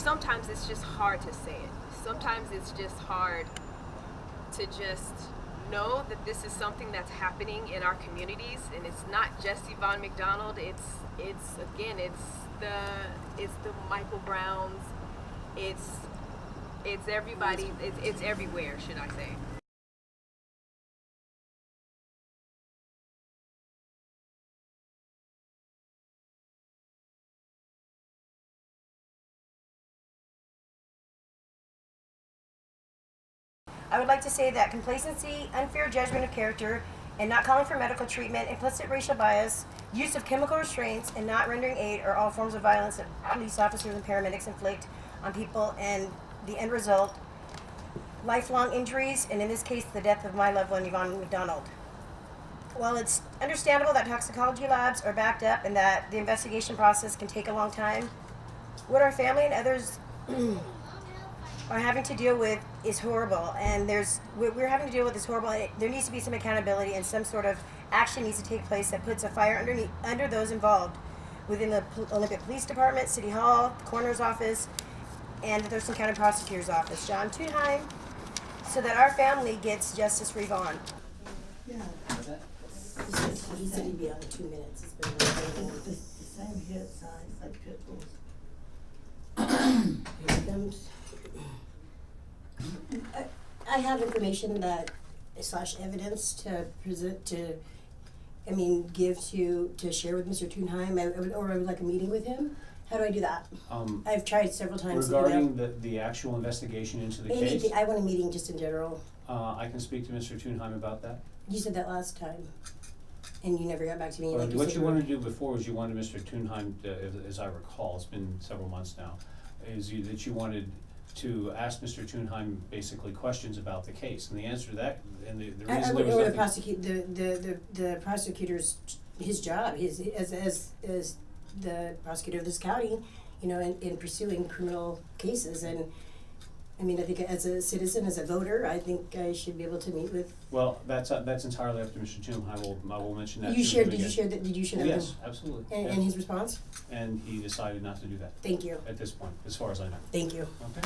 sometimes it's just hard to say it. Sometimes it's just hard to just know that this is something that's happening in our communities, and it's not just Yvonne McDonald. It's again, it's the Michael Browns. It's everybody. It's everywhere, should I say? I would like to say that complacency, unfair judgment of character, and not calling for medical treatment, implicit racial bias, use of chemical restraints, and not rendering aid are all forms of violence that police officers and paramedics inflict on people, and the end result, lifelong injuries, and in this case, the death of my loved one, Yvonne McDonald. While it's understandable that toxicology labs are backed up and that the investigation process can take a long time, what our family and others are having to deal with is horrible, and we're having to deal with is horrible. There needs to be some accountability, and some sort of action needs to take place that puts a fire under those involved within the Olympia Police Department, City Hall, the coroner's office, and the Thurston County Prosecutor's Office, John Thunheim, so that our family gets justice for Yvonne. Yeah. He said he'd be on in 2 minutes. It's been It's the same head size like pit bulls. Here he comes. I have information that / evidence to present to, give to share with Mr. Thunheim, or I would like a meeting with him. How do I do that? I've tried several times. Regarding the actual investigation into the case? I want a meeting just in general. I can speak to Mr. Thunheim about that. You said that last time, and you never got back to me. Well, what you wanted to do before was you wanted Mr. Thunheim, as I recall, it's been several months now, that you wanted to ask Mr. Thunheim basically questions about the case, and the answer to that, and the reason I there was nothing. The prosecutor's his job, as the prosecutor of this county, in pursuing criminal cases, and I think as a citizen, as a voter, I think I should be able to meet with. Well, that's entirely up to Mr. Thunheim. I will mention that. Did you share that? Did you share that? Yes, absolutely. And his response? And he decided not to do that. Thank you. At this point, as far as I know. Thank you. Okay.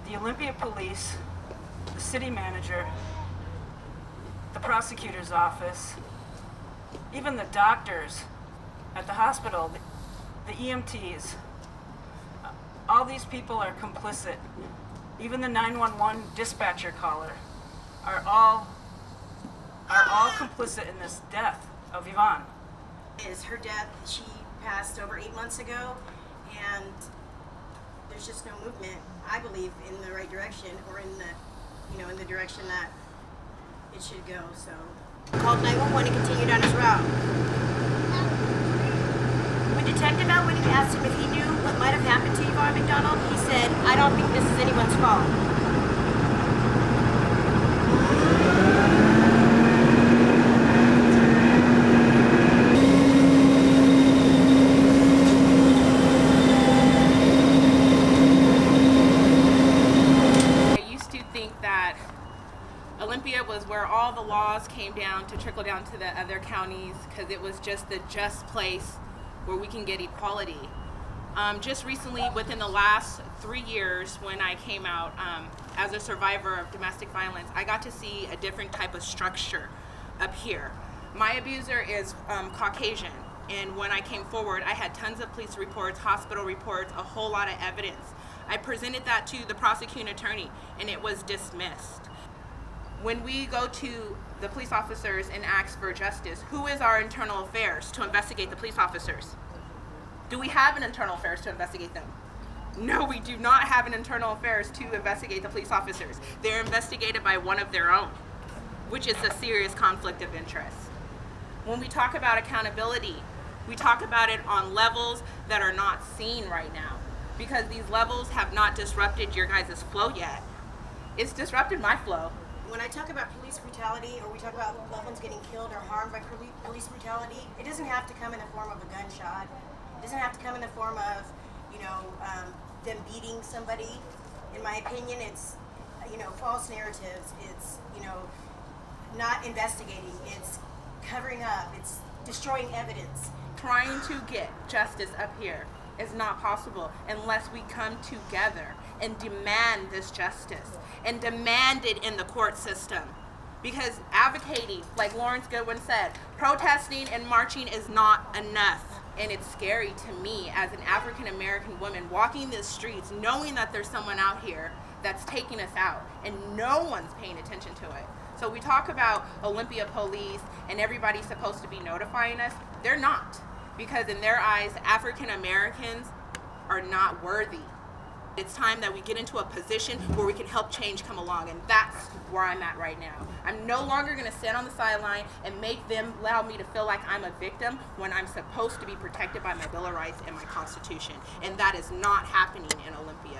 The Olympia Police, the city manager, the prosecutor's office, even the doctors at the hospital, the EMTs, all these people are complicit. Even the 911 dispatcher caller are all complicit in this death of Yvonne. Is her death? She passed over 8 months ago, and there's just no movement, I believe, in the right direction, or in the direction that it should go. So called 911 and continued on his route. When Detective Elwood asked him if he knew what might have happened to Yvonne McDonald, he said, "I don't think this is anyone's fault." I used to think that Olympia was where all the laws came down to trickle down to the other counties, because it was just the just place where we can get equality. Just recently, within the last 3 years, when I came out as a survivor of domestic violence, I got to see a different type of structure up here. My abuser is Caucasian, and when I came forward, I had tons of police reports, hospital reports, a whole lot of evidence. I presented that to the prosecuting attorney, and it was dismissed. When we go to the police officers and ask for justice, who is our internal affairs to investigate the police officers? Do we have an internal affairs to investigate them? No, we do not have an internal affairs to investigate the police officers. They're investigated by one of their own, which is a serious conflict of interest. When we talk about accountability, we talk about it on levels that are not seen right now, because these levels have not disrupted your guys' flow yet. It's disrupted my flow. When I talk about police brutality, or we talk about loved ones getting killed or harmed by police brutality, it doesn't have to come in the form of a gunshot. It doesn't have to come in the form of, them beating somebody. In my opinion, it's, false narratives. It's, not investigating. It's covering up. It's destroying evidence. Trying to get justice up here is not possible unless we come together and demand this justice and demand it in the court system. Because advocating, like Lawrence Goodwin said, protesting and marching is not enough. And it's scary to me as an African American woman walking the streets knowing that there's someone out here that's taking us out and no one's paying attention to it. So we talk about Olympia police and everybody's supposed to be notifying us. They're not, because in their eyes, African Americans are not worthy. It's time that we get into a position where we can help change come along, and that's where I'm at right now. I'm no longer going to stand on the sideline and make them allow me to feel like I'm a victim when I'm supposed to be protected by my Bill of Rights and my Constitution, and that is not happening in Olympia.